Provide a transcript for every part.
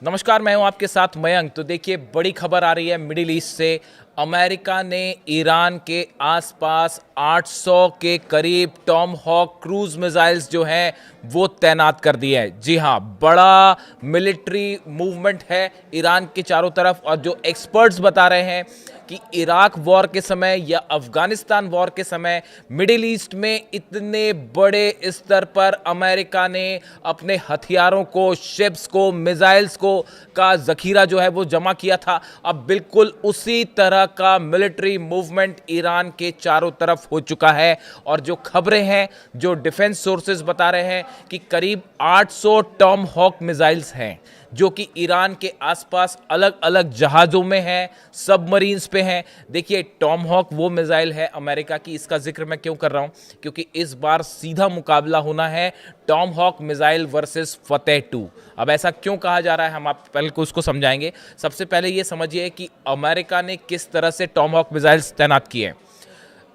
नमस्कार, मैं हूं आपके साथ मयंक। तो देखिए, बड़ी खबर आ रही है मिडिल ईस्ट से। अमेरिका ने ईरान के आसपास 800 के करीब टॉम हॉक क्रूज मिसाइल्स जो हैं वो तैनात कर दिए हैं। जी हां, बड़ा मिलिट्री मूवमेंट है ईरान के चारों तरफ। और जो एक्सपर्ट्स बता रहे हैं कि इराक वॉर के समय या अफगानिस्तान वॉर के समय मिडिल ईस्ट में इतने बड़े स्तर पर अमेरिका ने अपने हथियारों को, शिप्स को, मिसाइल्स को का जखीरा जो है वो जमा किया था। अब बिल्कुल उसी तरह का मिलिट्री मूवमेंट ईरान के चारों तरफ हो चुका है। और जो खबरें हैं, जो डिफेंस सोर्सेज बता रहे हैं कि करीब 800 टॉम हॉक मिसाइल्स हैं जो कि ईरान के आसपास अलग अलग जहाज़ों में हैं, सबमरीन्स पे हैं। देखिए, टॉम हॉक वो मिसाइल है अमेरिका की। इसका जिक्र मैं क्यों कर रहा हूं? क्योंकि इस बार सीधा मुकाबला होना है टॉम हॉक मिसाइल वर्सेस फतेह 2। अब ऐसा क्यों कहा जा रहा है, हम आप पहले को उसको समझाएंगे। सबसे पहले ये समझिए कि अमेरिका ने किस तरह से टॉम हॉक मिसाइल्स तैनात किए हैं।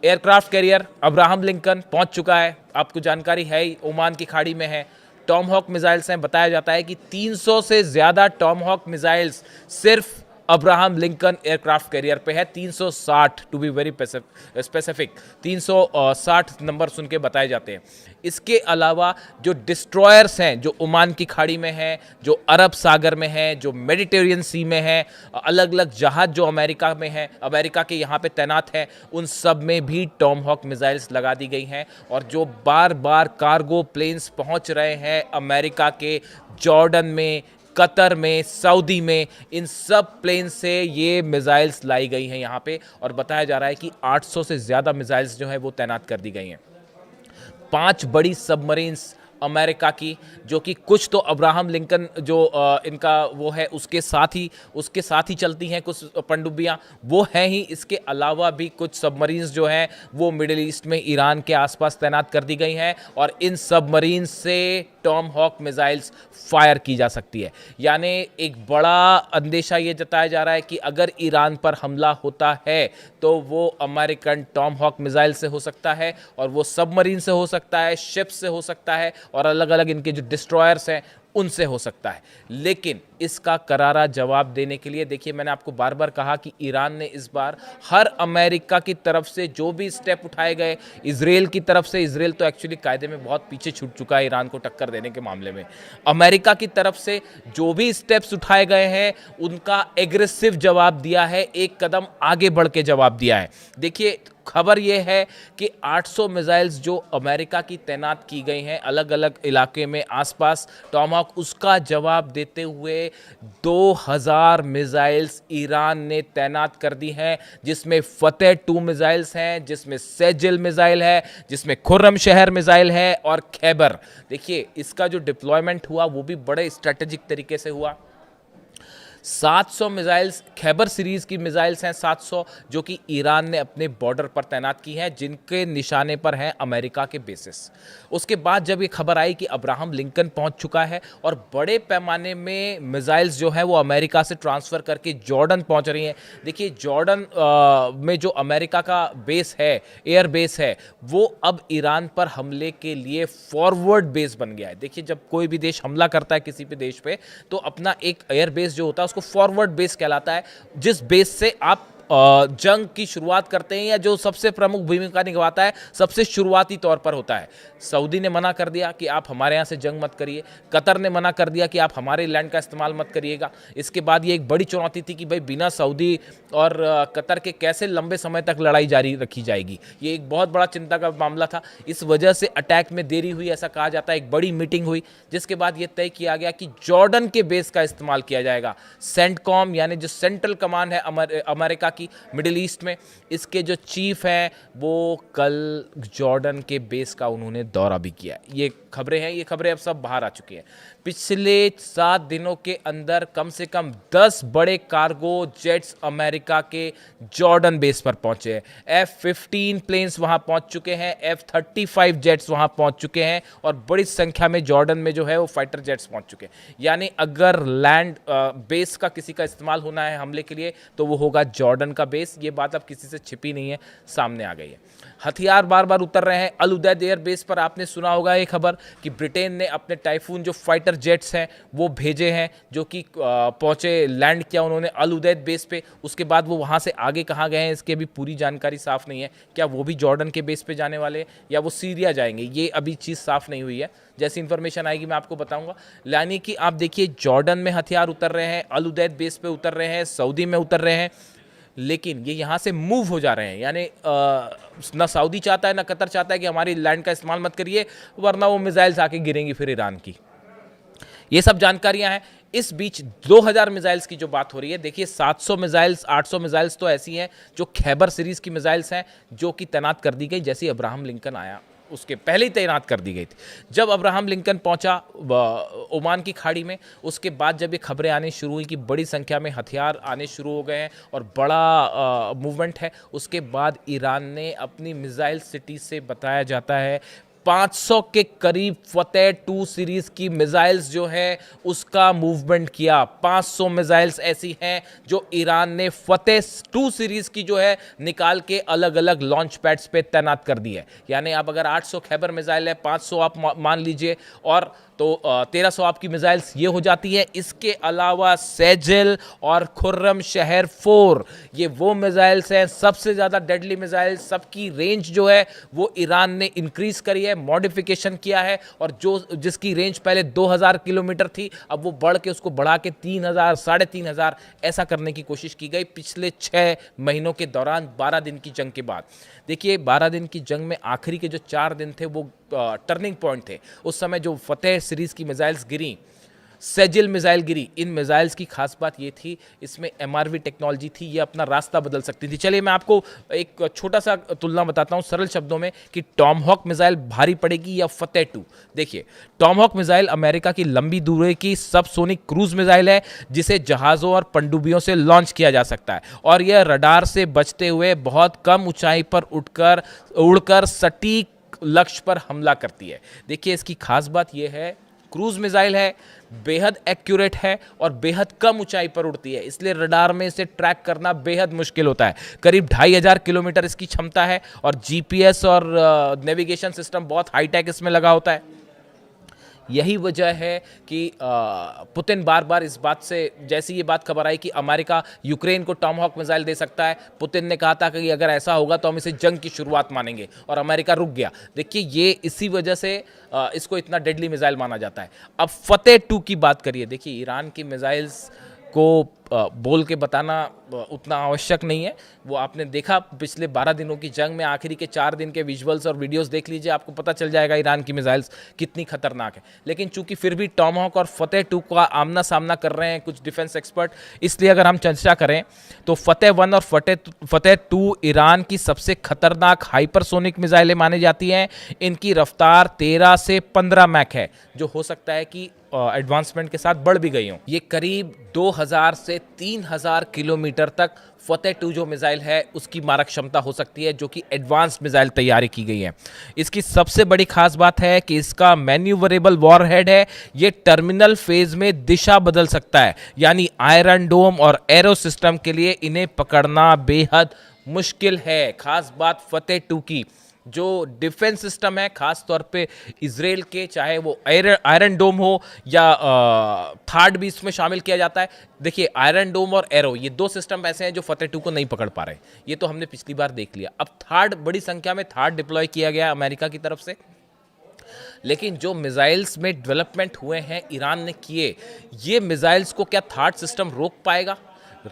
एयरक्राफ्ट कैरियर अब्राहम लिंकन पहुंच चुका है, आपको जानकारी है ही, ओमान की खाड़ी में है। टॉम हॉक मिसाइल्स हैं। बताया जाता है कि 300 से ज़्यादा टॉम हॉक मिसाइल्स सिर्फ अब्राहम लिंकन एयरक्राफ्ट कैरियर पे है। 360 to be very specific, 360 number सुन के बताए जाते हैं। इसके अलावा जो डिस्ट्रॉयर्स हैं, जो ओमान की खाड़ी में हैं, जो अरब सागर में हैं, जो मेडिटेरियन सी में हैं, अलग अलग जहाज जो अमेरिका में हैं, अमेरिका के यहाँ पे तैनात हैं, उन सब में भी टॉम हॉक मिसाइल्स लगा दी गई हैं। और जो बार बार कार्गो प्लेन्स पहुँच रहे हैं अमेरिका के, जॉर्डन में, कतर में, सऊदी में, इन सब प्लेन से ये मिसाइल्स लाई गई हैं यहाँ पे। और बताया जा रहा है कि 800 से ज़्यादा मिसाइल्स जो हैं वो तैनात कर दी गई हैं। 5 बड़ी सबमरीन्स अमेरिका की, जो कि कुछ तो अब्राहम लिंकन जो इनका वो है उसके साथ ही चलती हैं कुछ पनडुब्बियाँ, वो हैं ही। इसके अलावा भी कुछ सबमरीन्स जो हैं वो मिडिल ईस्ट में ईरान के आसपास तैनात कर दी गई हैं। और इन सबमरीन्स से टॉम हॉक मिसाइल्स फायर की जा सकती है। यानी एक बड़ा अंदेशा ये जताया जा रहा है कि अगर ईरान पर हमला होता है तो वो अमेरिकन टॉम हॉक मिसाइल से हो सकता है, और वो सबमरीन से हो सकता है, शिप से हो सकता है, और अलग अलग इनके जो डिस्ट्रॉयर्स हैं उनसे हो सकता है। लेकिन इसका करारा जवाब देने के लिए, देखिए, मैंने आपको बार बार कहा कि ईरान ने इस बार हर अमेरिका की तरफ से जो भी स्टेप उठाए गए, इजराइल की तरफ से, इजराइल तो एक्चुअली कायदे में बहुत पीछे छूट चुका है ईरान को टक्कर देने के मामले में, अमेरिका की तरफ से जो भी स्टेप्स उठाए गए हैं उनका एग्रेसिव जवाब दिया है, एक कदम आगे बढ़ के जवाब दिया है। देखिए, खबर यह है कि 800 मिसाइल्स जो अमेरिका की तैनात की गई हैं अलग अलग इलाके में आसपास टॉमहॉक, उसका जवाब देते हुए 2000 मिसाइल्स ईरान ने तैनात कर दी हैं, जिसमें फतेह 2 मिसाइल्स हैं, जिसमें सेजिल मिसाइल है, जिसमें खुर्रम शहर मिसाइल है, और खैबर। देखिए, इसका जो डिप्लॉयमेंट हुआ वो भी बड़े स्ट्रेटेजिक तरीके से हुआ। 700 मिसाइल्स, खैबर सीरीज़ की मिसाइल्स हैं 700, जो कि ईरान ने अपने बॉर्डर पर तैनात की हैं, जिनके निशाने पर हैं अमेरिका के बेसिस। उसके बाद जब ये खबर आई कि अब्राहम लिंकन पहुंच चुका है और बड़े पैमाने में मिसाइल्स जो है वो अमेरिका से ट्रांसफ़र करके जॉर्डन पहुंच रही हैं। देखिए, जॉर्डन में जो अमेरिका का बेस है, एयर बेस है, वो अब ईरान पर हमले के लिए फॉरवर्ड बेस बन गया है। देखिए, जब कोई भी देश हमला करता है किसी भी देश पे, तो अपना एक एयर बेस जो होता है उसको फॉरवर्ड बेस कहलाता है, जिस बेस से आप जंग की शुरुआत करते हैं, या जो सबसे प्रमुख भूमिका निभाता है सबसे शुरुआती तौर पर होता है। सऊदी ने मना कर दिया कि आप हमारे यहाँ से जंग मत करिए, कतर ने मना कर दिया कि आप हमारे लैंड का इस्तेमाल मत करिएगा। इसके बाद ये एक बड़ी चुनौती थी कि भाई बिना सऊदी और कतर के कैसे लंबे समय तक लड़ाई जारी रखी जाएगी। ये एक बहुत बड़ा चिंता का मामला था। इस वजह से अटैक में देरी हुई, ऐसा कहा जाता है। एक बड़ी मीटिंग हुई जिसके बाद ये तय किया गया कि जॉर्डन के बेस का इस्तेमाल किया जाएगा। सेंटकॉम यानी जो सेंट्रल कमांड है अमेरिका की मिडिल ईस्ट में, इसके जो चीफ हैं वो कल जॉर्डन के बेस का उन्होंने दौरा भी किया। ये खबरें हैं, ये खबरें अब सब बाहर आ चुकी हैं। पिछले 7 दिनों के अंदर कम से कम 10 बड़े कार्गो जेट्स अमेरिका के जॉर्डन बेस पर पहुंचे हैं। F-15 प्लेन्स वहां पहुंच चुके हैं, F-35 जेट्स वहां पहुंच चुके हैं, और बड़ी संख्या में जॉर्डन में जो है वो फाइटर जेट्स पहुंच चुके हैं। यानी अगर लैंड बेस का किसी का इस्तेमाल होना है हमले के लिए तो वो होगा जॉर्डन का बेस। ये बात अब किसी से छिपी नहीं है, सामने आ गई है। हथियार बार बार उतर रहे हैं। अल उदैद एयर बेस पर आपने सुना होगा ये खबर कि ब्रिटेन ने अपने टाइफून जो फाइटर जेट्स हैं वो भेजे हैं, जो कि पहुंचे, लैंड किया उन्होंने अल उदैद बेस पे। उसके बाद वो वहां से आगे कहाँ गए हैं इसकी अभी पूरी जानकारी साफ नहीं है। क्या वो भी जॉर्डन के बेस पे जाने वाले हैं या वो सीरिया जाएंगे, ये अभी चीज़ साफ नहीं हुई है। जैसी इंफॉर्मेशन आएगी मैं आपको बताऊंगा। यानी कि आप देखिए, जॉर्डन में हथियार उतर रहे हैं, अल उदैद बेस पे उतर रहे हैं, सऊदी में उतर रहे हैं, लेकिन ये यहाँ से मूव हो जा रहे हैं। यानी ना सऊदी चाहता है ना कतर चाहता है कि हमारी लैंड का इस्तेमाल मत करिए, वरना वो मिसाइल्स आके गिरेंगी फिर ईरान की। ये सब जानकारियां हैं। इस बीच 2000 मिसाइल्स की जो बात हो रही है, देखिए 700 मिसाइल्स 800 मिसाइल्स तो ऐसी हैं जो खैबर सीरीज की मिसाइल्स हैं, जो कि तैनात कर दी गई जैसे अब्राहम लिंकन आया उसके पहले ही तैनात कर दी गई थी। जब अब्राहम लिंकन पहुंचा ओमान की खाड़ी में, उसके बाद जब ये खबरें आनी शुरू हुई कि बड़ी संख्या में हथियार आने शुरू हो गए हैं और बड़ा मूवमेंट है, उसके बाद ईरान ने अपनी मिसाइल सिटी से बताया जाता है 500 के करीब फतेह 2 सीरीज की मिसाइल्स जो है उसका मूवमेंट किया। 500 मिसाइल्स ऐसी हैं जो ईरान ने फतेह 2 सीरीज की जो है निकाल के अलग अलग लॉन्च पैड्स पे तैनात कर दी है। यानी आप अगर 800 खैबर मिसाइल है, 500 आप मान लीजिए, और तो 1300 आपकी मिसाइल्स ये हो जाती है। इसके अलावा सेजल और खुर्रम शहर 4, ये वो मिसाइल्स हैं सबसे ज़्यादा डेडली मिसाइल्स। सबकी रेंज जो है वो ईरान ने इंक्रीज करी है, मॉडिफिकेशन किया है, और जिसकी रेंज पहले 2000 किलोमीटर थी, अब वो बढ़ के उसको बढ़ा के 3000 3500 ऐसा करने की कोशिश की गई पिछले 6 महीनों के दौरान, 12 दिन की जंग के बाद। देखिए 12 दिन की जंग में आखिरी के जो 4 दिन थे वो टर्निंग पॉइंट थे। उस समय जो फतेह सीरीज की मिसाइल्स गिरी, सेजिल मिसाइल गिरी, इन मिसाइल्स की खास बात ये थी, इसमें एमआरवी टेक्नोलॉजी थी, ये अपना रास्ता बदल सकती थी। चलिए मैं आपको एक छोटा सा तुलना बताता हूँ सरल शब्दों में कि टॉमहॉक मिसाइल भारी पड़ेगी या फतेह 2। देखिए टॉमहॉक मिसाइल अमेरिका की लंबी दूरी की सबसोनिक क्रूज मिसाइल है, जिसे जहाज़ों और पनडुब्बियों से लॉन्च किया जा सकता है, और यह रडार से बचते हुए बहुत कम ऊंचाई पर उड़कर सटीक लक्ष्य पर हमला करती है। देखिए इसकी खास बात यह है, क्रूज मिसाइल है, बेहद एक्यूरेट है और बेहद कम ऊंचाई पर उड़ती है, इसलिए रडार में इसे ट्रैक करना बेहद मुश्किल होता है। करीब 2500 किलोमीटर इसकी क्षमता है, और जीपीएस और नेविगेशन सिस्टम बहुत हाईटेक इसमें लगा होता है। यही वजह है कि पुतिन बार बार इस बात से, जैसी ये बात खबर आई कि अमेरिका यूक्रेन को टॉमहॉक मिसाइल दे सकता है, पुतिन ने कहा था कि अगर ऐसा होगा तो हम इसे जंग की शुरुआत मानेंगे, और अमेरिका रुक गया। देखिए ये इसी वजह से इसको इतना डेडली मिसाइल माना जाता है। अब फतेह 2 की बात करिए। देखिए ईरान की मिसाइल्स को बोल के बताना उतना आवश्यक नहीं है, वो आपने देखा पिछले 12 दिनों की जंग में, आखिरी के 4 दिन के विजुअल्स और वीडियोस देख लीजिए, आपको पता चल जाएगा ईरान की मिसाइल्स कितनी खतरनाक है। लेकिन चूंकि फिर भी टॉमहॉक और फतेह 2 का आमना सामना कर रहे हैं कुछ डिफेंस एक्सपर्ट, इसलिए अगर हम चर्चा करें तो फतेह 1 और फतेह 2 ईरान की सबसे खतरनाक हाइपरसोनिक मिसाइलें मानी जाती हैं। इनकी रफ्तार 13 से 15 मैक है, जो हो सकता है कि एडवांसमेंट के साथ बढ़ भी गई हो। ये करीब 2000 से 3000 किलोमीटर तक फतेह 2 जो मिसाइल है उसकी मारक क्षमता हो सकती है, जो कि एडवांस्ड मिसाइल तैयारी की गई है। इसकी सबसे बड़ी खास बात है कि इसका मैन्यूवरेबल वॉरहेड है, ये टर्मिनल फेज में दिशा बदल सकता है, यानी आयरन डोम और एरो सिस्टम के लिए इन्हें पकड़ना बेहद मुश्किल है। खास बात फतेह 2 की, जो डिफेंस सिस्टम है खास तौर पे इजराइल के, चाहे वो आयरन डोम हो या थार्ड भी इसमें शामिल किया जाता है। देखिए आयरन डोम और एरो, ये 2 सिस्टम ऐसे हैं जो फतेह 2 को नहीं पकड़ पा रहे, ये तो हमने पिछली बार देख लिया। अब थार्ड, बड़ी संख्या में थार्ड डिप्लॉय किया गया अमेरिका की तरफ से, लेकिन जो मिसाइल्स में डेवलपमेंट हुए हैं ईरान ने किए, ये मिसाइल्स को क्या थार्ड सिस्टम रोक पाएगा?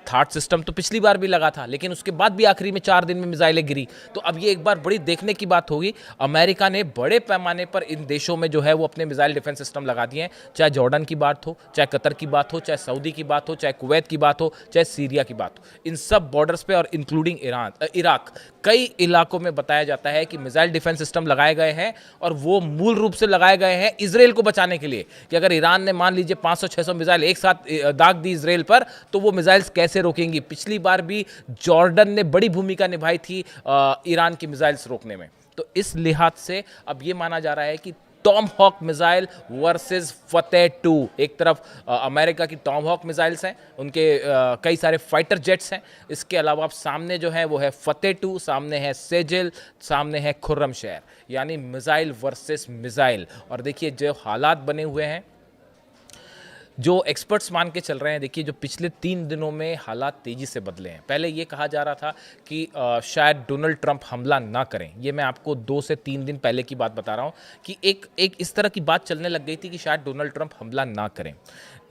थार्ड सिस्टम तो पिछली बार भी लगा था, लेकिन उसके बाद भी आखिरी में 4 दिन में मिसाइलें गिरी। तो अब ये एक बार बड़ी देखने की बात होगी। अमेरिका ने बड़े पैमाने पर इन देशों में जो है वो अपने मिसाइल डिफेंस सिस्टम लगा दिए हैं, चाहे जॉर्डन की बात हो, चाहे कतर की बात हो, चाहे सऊदी की बात हो, चाहे कुवैत की बात हो, चाहे सीरिया की बात हो, इन सब बॉर्डर्स पे और इंक्लूडिंग इराक, कई इलाकों में बताया जाता है कि मिसाइल डिफेंस सिस्टम लगाए गए हैं, और वो मूल रूप से लगाए गए हैं इजराइल को बचाने के लिए, कि अगर ईरान ने मान लीजिए 500-600 मिसाइल एक साथ दाग दी इजराइल पर, तो वो मिसाइल्स कैसे रोकेंगी। पिछली बार भी जॉर्डन ने बड़ी भूमिका निभाई थी ईरान की मिसाइल्स रोकने में। तो इस लिहाज से अब ये माना जा रहा है कि टॉम हॉक मिसाइल वर्सेस फतेह 2। एक तरफ अमेरिका की टॉम हॉक मिसाइल्स हैं, उनके कई सारे फाइटर जेट्स हैं। इसके अलावा आप सामने जो है वो है फतेह 2, सामने है सेजिल, सामने है खुर्रमशहर, यानी मिसाइल वर्सेस मिसाइल। और देखिए जो हालात बने हुए हैं, जो एक्सपर्ट्स मान के चल रहे हैं, देखिए जो पिछले 3 दिनों में हालात तेज़ी से बदले हैं। पहले ये कहा जा रहा था कि शायद डोनाल्ड ट्रंप हमला ना करें। ये मैं आपको 2 से 3 दिन पहले की बात बता रहा हूँ कि एक इस तरह की बात चलने लग गई थी कि शायद डोनाल्ड ट्रंप हमला ना करें।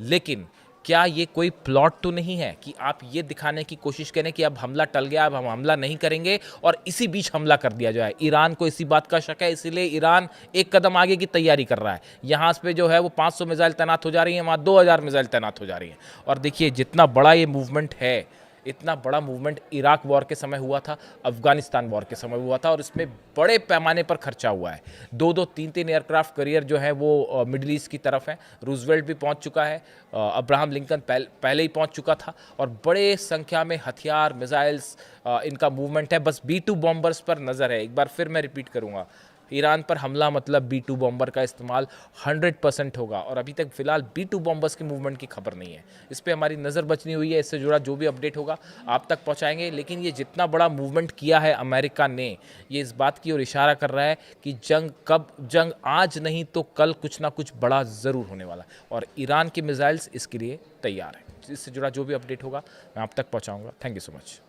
लेकिन क्या ये कोई प्लॉट तो नहीं है कि आप ये दिखाने की कोशिश करें कि अब हमला टल गया, अब हम हमला नहीं करेंगे और इसी बीच हमला कर दिया जाए? ईरान को इसी बात का शक है, इसीलिए ईरान एक कदम आगे की तैयारी कर रहा है। यहाँ पे जो है वो 500 मिसाइल तैनात हो जा रही हैं, वहाँ 2000 मिसाइल तैनात हो जा रही हैं। और देखिए जितना बड़ा ये मूवमेंट है, इतना बड़ा मूवमेंट इराक वॉर के समय हुआ था, अफगानिस्तान वॉर के समय हुआ था, और इसमें बड़े पैमाने पर खर्चा हुआ है। 2-2, 3-3 एयरक्राफ्ट करियर जो है वो मिडिल ईस्ट की तरफ है। रूजवेल्ट भी पहुंच चुका है, अब्राहम लिंकन पहले ही पहुंच चुका था, और बड़े संख्या में हथियार, मिसाइल्स, इनका मूवमेंट है। बस B-2 बॉम्बर्स पर नज़र है। एक बार फिर मैं रिपीट करूंगा, ईरान पर हमला मतलब B-2 बॉम्बर का इस्तेमाल 100% होगा, और अभी तक फिलहाल B-2 बॉम्बर्स की मूवमेंट की खबर नहीं है। इस पर हमारी नज़र बचनी हुई है। इससे जुड़ा जो भी अपडेट होगा आप तक पहुंचाएंगे। लेकिन ये जितना बड़ा मूवमेंट किया है अमेरिका ने, ये इस बात की ओर इशारा कर रहा है कि जंग आज नहीं तो कल कुछ ना कुछ बड़ा ज़रूर होने वाला है, और ईरान के मिसाइल्स इसके लिए तैयार हैं। इससे जुड़ा जो भी अपडेट होगा मैं आप तक पहुँचाऊँगा। Thank you so much.